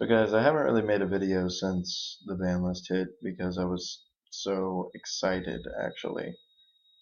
So guys, I haven't really made a video since the ban list hit because I was so excited actually.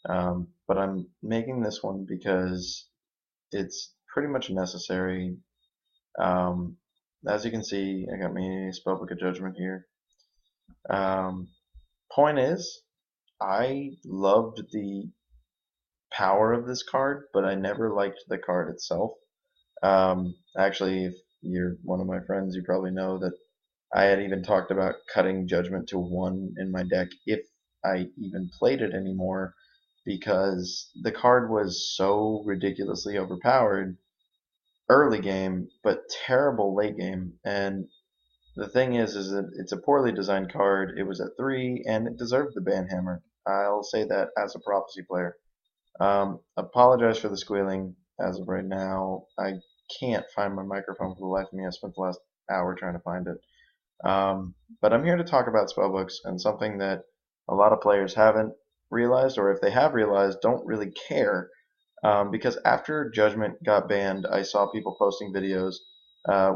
But I'm making this one because it's pretty much necessary. Um, as you can see, I got my Spellbook of Judgment here. Um, Point is, I loved the power of this card, but I never liked the card itself. Actually, if you're one of my friends, you probably know that I had even talked about cutting Judgment to 1 in my deck if I even played it anymore because the card was so ridiculously overpowered early game, but terrible late game. And the thing is that it's a poorly designed card. It was at 3 and it deserved the ban hammer. I'll say that as a Prophecy player. Apologize for the squealing as of right now. I can't find my microphone for the life of me. I spent the last hour trying to find it. But I'm here to talk about spellbooks and something that a lot of players haven't realized, or if they have realized, don't really care. Because after Judgment got banned, I saw people posting videos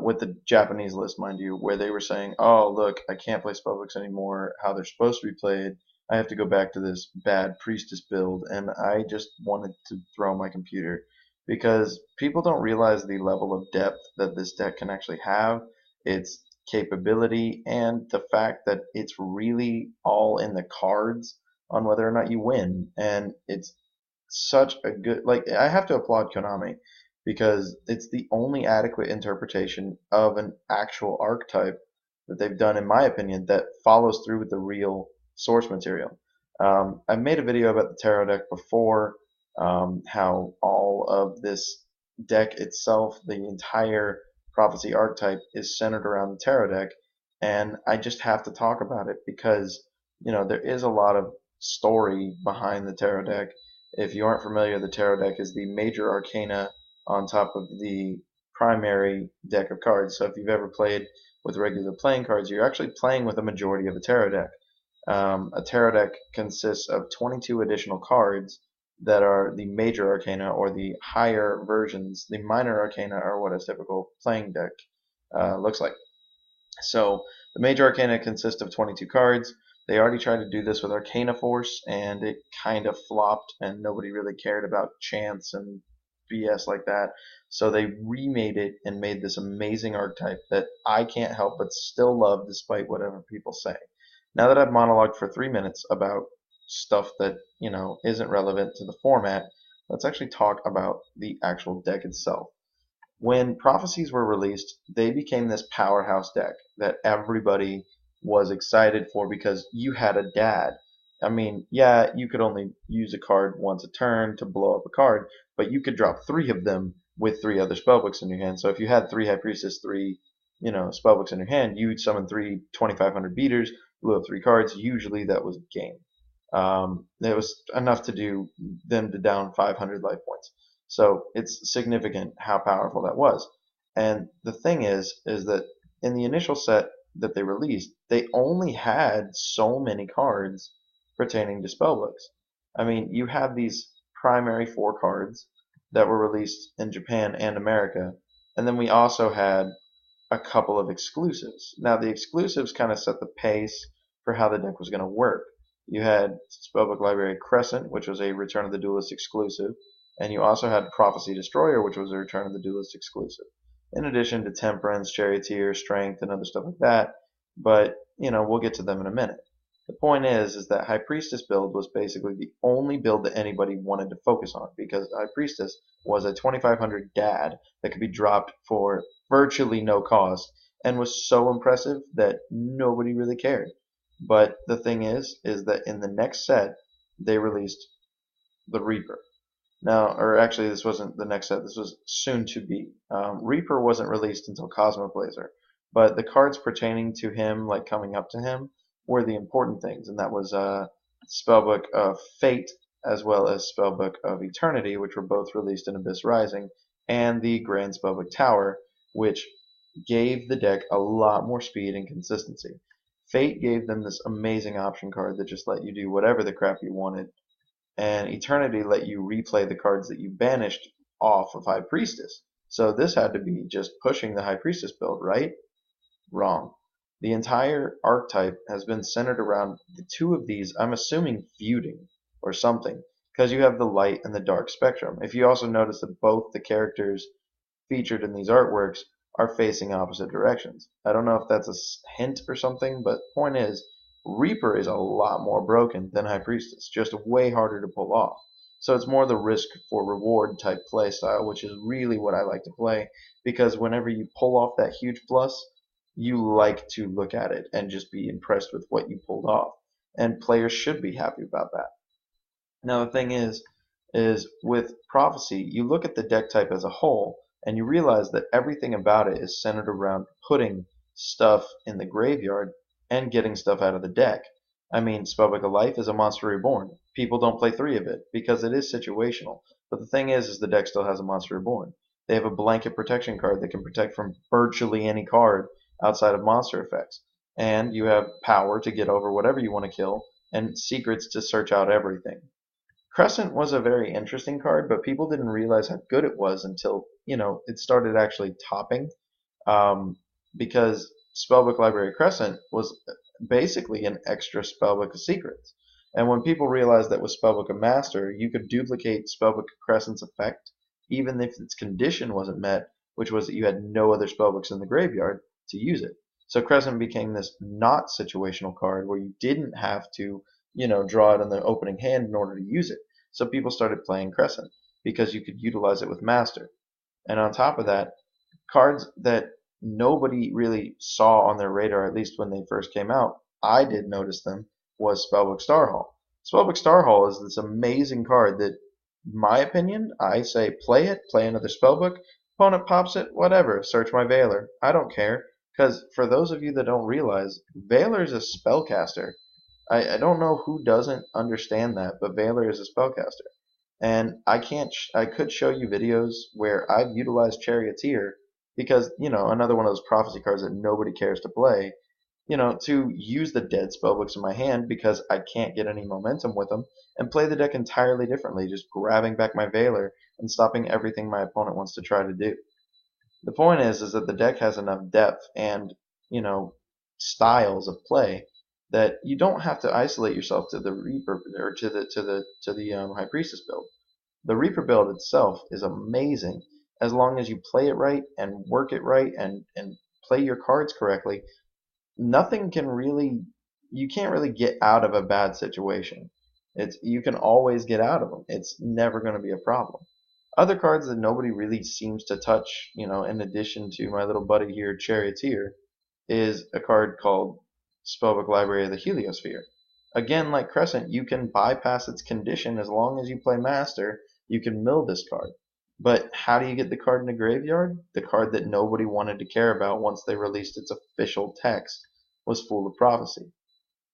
with the Japanese list, mind you, where they were saying, "Oh, look, I can't play spellbooks anymore. How they're supposed to be played. I have to go back to this bad Priestess build," and I just wanted to throw my computer because people don't realize the level of depth that this deck can actually have. Its capability and the fact that it's really all in the cards on whether or not you win. And it's such a good, like, I have to applaud Konami because it's the only adequate interpretation of an actual archetype that they've done, in my opinion, that follows through with the real source material. I've made a video about the tarot deck before, how all of this deck itself, the entire prophecy archetype, is centered around the tarot deck, and I just have to talk about it because there is a lot of story behind the tarot deck. If you aren't familiar, the tarot deck is the major arcana on top of the primary deck of cards. So if you've ever played with regular playing cards, you're actually playing with a majority of a tarot deck. A tarot deck consists of 22 additional cards that are the major arcana, or the higher versions. The minor arcana are what a typical playing deck looks like. So the major arcana consists of 22 cards. They already tried to do this with Arcana Force, and it kind of flopped, and nobody really cared about chance and BS like that. So they remade it and made this amazing archetype that I can't help but still love despite whatever people say. Now that I've monologued for 3 minutes about stuff that, isn't relevant to the format, let's actually talk about the actual deck itself. When Prophecies were released, they became this powerhouse deck that everybody was excited for because you had a dad. I mean, yeah, you could only use a card once a turn to blow up a card, but you could drop 3 of them with 3 other spellbooks in your hand. So if you had 3 High Priestess, 3 spellbooks in your hand, you'd summon 3 2,500 beaters, blew up 3 cards. Usually that was game. It was enough to do them to down 500 life points. So it's significant how powerful that was. And the thing is that in the initial set that they released, they only had so many cards pertaining to spellbooks. I mean, you had these primary 4 cards that were released in Japan and America, and then we also had a couple of exclusives. Now, the exclusives kind of set the pace for how the deck was going to work. You had Spellbook Library Crescent, which was a Return of the Duelist exclusive, and you also had Prophecy Destroyer, which was a Return of the Duelist exclusive, in addition to Temperance, Charioteer, Strength, and other stuff like that. But, we'll get to them in a minute. The point is that High Priestess build was basically the only build that anybody wanted to focus on because High Priestess was a 2,500 dad that could be dropped for virtually no cost and was so impressive that nobody really cared. But the thing is that in the next set, they released the Reaper. Now, or actually, this wasn't the next set. This was soon to be. Reaper wasn't released until Cosmoblazer, but the cards pertaining to him, like coming up to him, were the important things, and that was Spellbook of Fate as well as Spellbook of Eternity, which were both released in Abyss Rising, and the Grand Spellbook Tower, which gave the deck a lot more speed and consistency. Fate gave them this amazing option card that just let you do whatever the crap you wanted, and Eternity let you replay the cards that you banished off of High Priestess. So this had to be just pushing the High Priestess build, right? Wrong. The entire archetype has been centered around the two of these, I'm assuming feuding or something, because you have the light and the dark spectrum. If you also notice that both the characters featured in these artworks are facing opposite directions. I don't know if that's a hint or something, but point is, Reaper is a lot more broken than High Priestess, just way harder to pull off. So it's more the risk for reward type play style, which is really what I like to play, because whenever you pull off that huge plus, you like to look at it and just be impressed with what you pulled off. And players should be happy about that. Now the thing is with Prophecy, you look at the deck type as a whole, and you realize that everything about it is centered around putting stuff in the graveyard and getting stuff out of the deck. I mean, Spellbook of Life is a Monster Reborn. People don't play three of it because it is situational. But the thing is the deck still has a Monster Reborn. They have a blanket protection card that can protect from virtually any card outside of monster effects. And you have power to get over whatever you want to kill, and secrets to search out everything. Crescent was a very interesting card, but people didn't realize how good it was until, it started actually topping. Um, because Spellbook Library Crescent was basically an extra Spellbook of Secrets. And when people realized that with Spellbook of Master, you could duplicate Spellbook of Crescent's effect, even if its condition wasn't met, which was that you had no other spellbooks in the graveyard to use it. So Crescent became this not situational card where you didn't have to, draw it in the opening hand in order to use it. So people started playing Crescent because you could utilize it with Master. And on top of that, cards that nobody really saw on their radar, at least when they first came out, I did notice them, was Spellbook Starhall. Spellbook Starhall is this amazing card that, in my opinion, I say play it, play another Spellbook, opponent pops it, whatever, search my Veiler. I don't care, because for those of you that don't realize, Veiler is a spellcaster. I don't know who doesn't understand that, but Veiler is a spellcaster. And I could show you videos where I've utilized Charioteer because, another one of those prophecy cards that nobody cares to play, to use the dead spellbooks in my hand because I can't get any momentum with them and play the deck entirely differently, just grabbing back my Veiler and stopping everything my opponent wants to try to do. The point is that the deck has enough depth and, styles of play that you don't have to isolate yourself to the Reaper or to the High Priestess build. The Reaper build itself is amazing as long as you play it right and work it right and play your cards correctly. Nothing can really, you can't really get out of a bad situation. You can always get out of them. It's never going to be a problem. Other cards that nobody really seems to touch, in addition to my little buddy here, Charioteer, is a card called Spellbook Library of the Heliosphere. Again, like Crescent, you can bypass its condition as long as you play Master. You can mill this card. But how do you get the card in the graveyard? The card that nobody wanted to care about once they released its official text was Fool of Prophecy.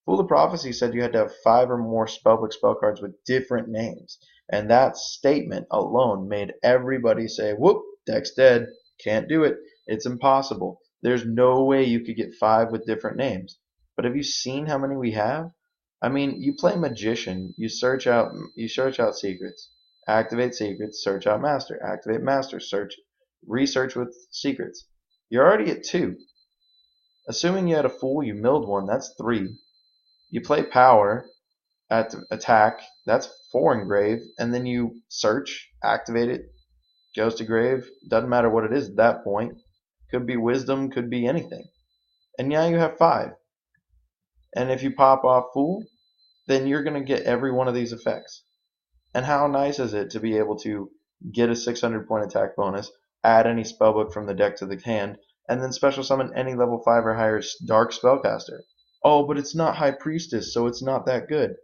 Fool of Prophecy said you had to have 5 or more Spellbook spell cards with different names. And that statement alone made everybody say, whoop, deck's dead. Can't do it. It's impossible. There's no way you could get 5 with different names. But have you seen how many we have? I mean, you play Magician, you search out secrets, activate secrets, search out Master, activate Master, search, research with secrets. You're already at 2. Assuming you had a Fool, you milled 1, that's 3. You play Power at attack, that's 4 in grave, and then you search, activate it, goes to grave, doesn't matter what it is at that point. Could be Wisdom, could be anything. And now you have 5. And if you pop off Fool, then you're going to get every one of these effects. And how nice is it to be able to get a 600-point attack bonus, add any spellbook from the deck to the hand, and then special summon any level 5 or higher Dark Spellcaster? Oh, but it's not High Priestess, so it's not that good.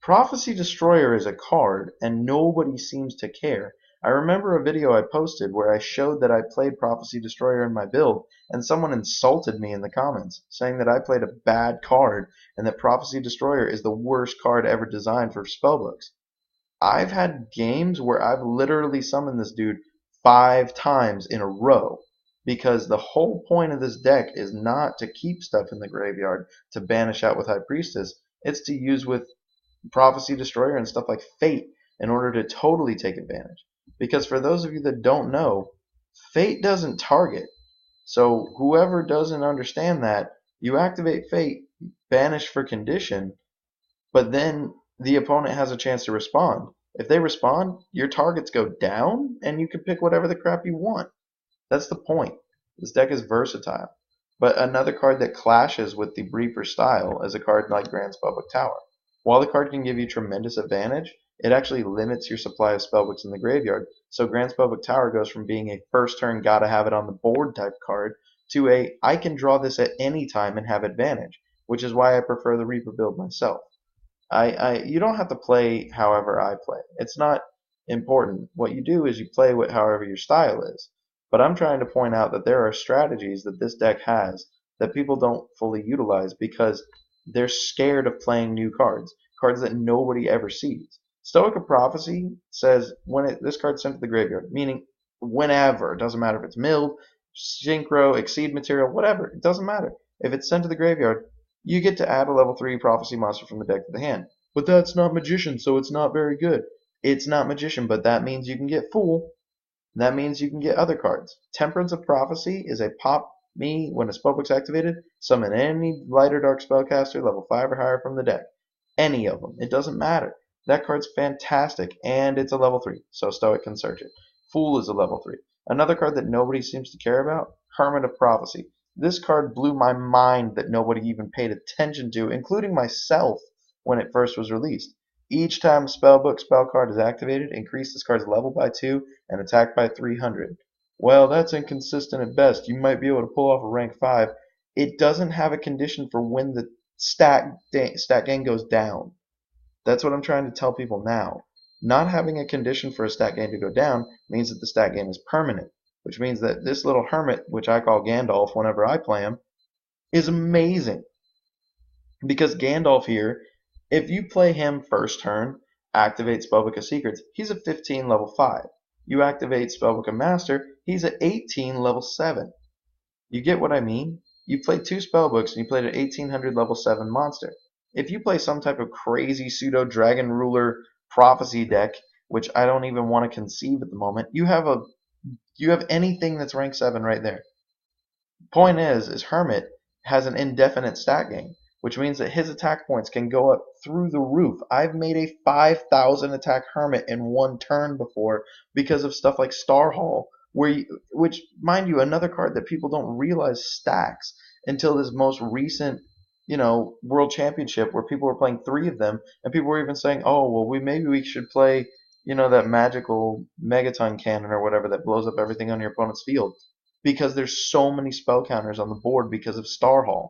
Prophecy Destroyer is a card, and nobody seems to care. I remember a video I posted where I showed that I played Prophecy Destroyer in my build, and someone insulted me in the comments, saying that I played a bad card, and that Prophecy Destroyer is the worst card ever designed for spellbooks. I've had games where I've literally summoned this dude 5 times in a row, because the whole point of this deck is not to keep stuff in the graveyard to banish out with High Priestess, it's to use with Prophecy Destroyer and stuff like Fate in order to totally take advantage. Because for those of you that don't know, Fate doesn't target. So whoever doesn't understand that, you activate Fate, banish for condition, but then the opponent has a chance to respond. If they respond, your targets go down, and you can pick whatever the crap you want. That's the point. This deck is versatile. But another card that clashes with the Reaper style is a card like Grand Spellbook Tower. While the card can give you tremendous advantage, it actually limits your supply of spellbooks in the graveyard. So Grand Spellbook Tower goes from being a first turn gotta have it on the board type card to a I can draw this at any time and have advantage, which is why I prefer the Reaper build myself. You don't have to play however I play. It's not important. What you do is you play however your style is. But I'm trying to point out that there are strategies that this deck has that people don't fully utilize because they're scared of playing new cards, cards that nobody ever sees. Stoic of Prophecy says this card's sent to the graveyard, meaning whenever. It doesn't matter if it's milled, synchro, exceed material, whatever. It doesn't matter. If it's sent to the graveyard, you get to add a level 3 Prophecy monster from the deck to the hand. But that's not Magician, so it's not very good. It's not Magician, but that means you can get Fool. That means you can get other cards. Temperance of Prophecy is a pop me when a spellbook's activated. Summon any light or dark spellcaster level 5 or higher from the deck. Any of them. It doesn't matter. That card's fantastic, and it's a level 3, so Stoic can search it. Fool is a level 3. Another card that nobody seems to care about, Hermit of Prophecy. This card blew my mind that nobody even paid attention to, including myself, when it first was released. Each time a spellbook spell card is activated, increase this card's level by 2 and attack by 300. Well, that's inconsistent at best. You might be able to pull off a rank 5. It doesn't have a condition for when the stat gain goes down. That's what I'm trying to tell people now. Not having a condition for a stat gain to go down means that the stat gain is permanent, which means that this little hermit, which I call Gandalf whenever I play him, is amazing. Because Gandalf here, if you play him first turn, activate Spellbook of Secrets, he's a 15 level 5. You activate Spellbook of Master, he's at 18 level 7. You get what I mean? You played 2 spellbooks and you played an 1800 level 7 monster. If you play some type of crazy pseudo dragon ruler prophecy deck, which I don't even want to conceive at the moment, you have anything that's rank 7 right there. Point is Hermit has an indefinite stat gain, which means that his attack points can go up through the roof. I've made a 5,000 attack Hermit in one turn before because of stuff like Starhall, which, mind you, another card that people don't realize stacks until this most recent, World Championship where people were playing 3 of them, and people were even saying, oh, well, maybe we should play, that magical Megaton cannon or whatever that blows up everything on your opponent's field. Because there's so many spell counters on the board because of Starhall.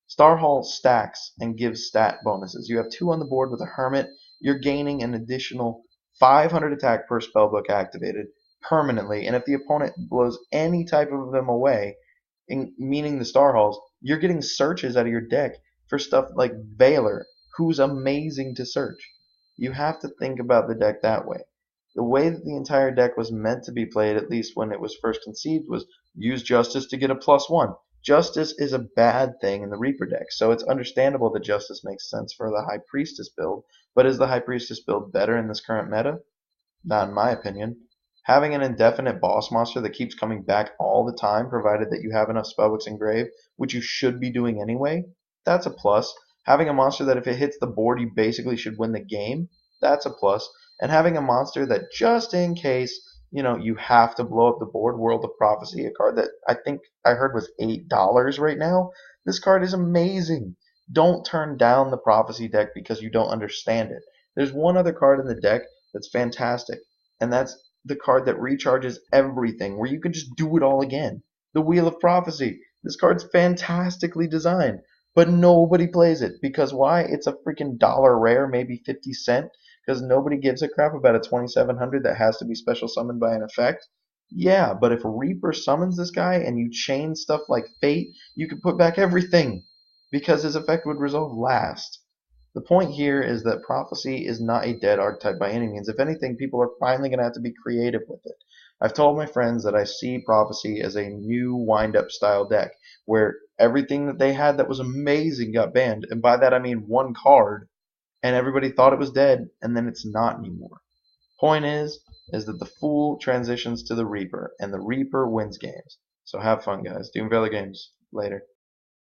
Starhall stacks and gives stat bonuses. You have 2 on the board with a Hermit. You're gaining an additional 500 attack per spellbook activated permanently. And if the opponent blows any type of them away, meaning the Starhalls, you're getting searches out of your deck for stuff like Valor, who's amazing to search. You have to think about the deck that way. The way that the entire deck was meant to be played, at least when it was first conceived, was use Justice to get a +1. Justice is a bad thing in the Reaper deck, so it's understandable that Justice makes sense for the High Priestess build, but is the High Priestess build better in this current meta? Not in my opinion. Having an indefinite boss monster that keeps coming back all the time, provided that you have enough spellbooks engraved, which you should be doing anyway, that's a plus. Having a monster that if it hits the board you basically should win the game, that's a plus. And having a monster that just in case, you have to blow up the board, World of Prophecy, a card that I think I heard was $8 right now. This card is amazing. Don't turn down the Prophecy deck because you don't understand it. There's one other card in the deck that's fantastic, and that's the card that recharges everything, where you can just do it all again. The Wheel of Prophecy. This card's fantastically designed, but nobody plays it. Because why? It's a freaking dollar rare, maybe 50 cents. Because nobody gives a crap about a 2700 that has to be special summoned by an effect. Yeah, but if Reaper summons this guy and you chain stuff like Fate, you could put back everything, because his effect would resolve last. The point here is that Prophecy is not a dead archetype by any means. If anything, people are finally going to have to be creative with it. I've told my friends that I see Prophecy as a new wind-up style deck, where everything that they had that was amazing got banned, and by that I mean one card, and everybody thought it was dead, and then it's not anymore. Point is that the Fool transitions to the Reaper, and the Reaper wins games. So have fun, guys. Doom Valley Games. Later.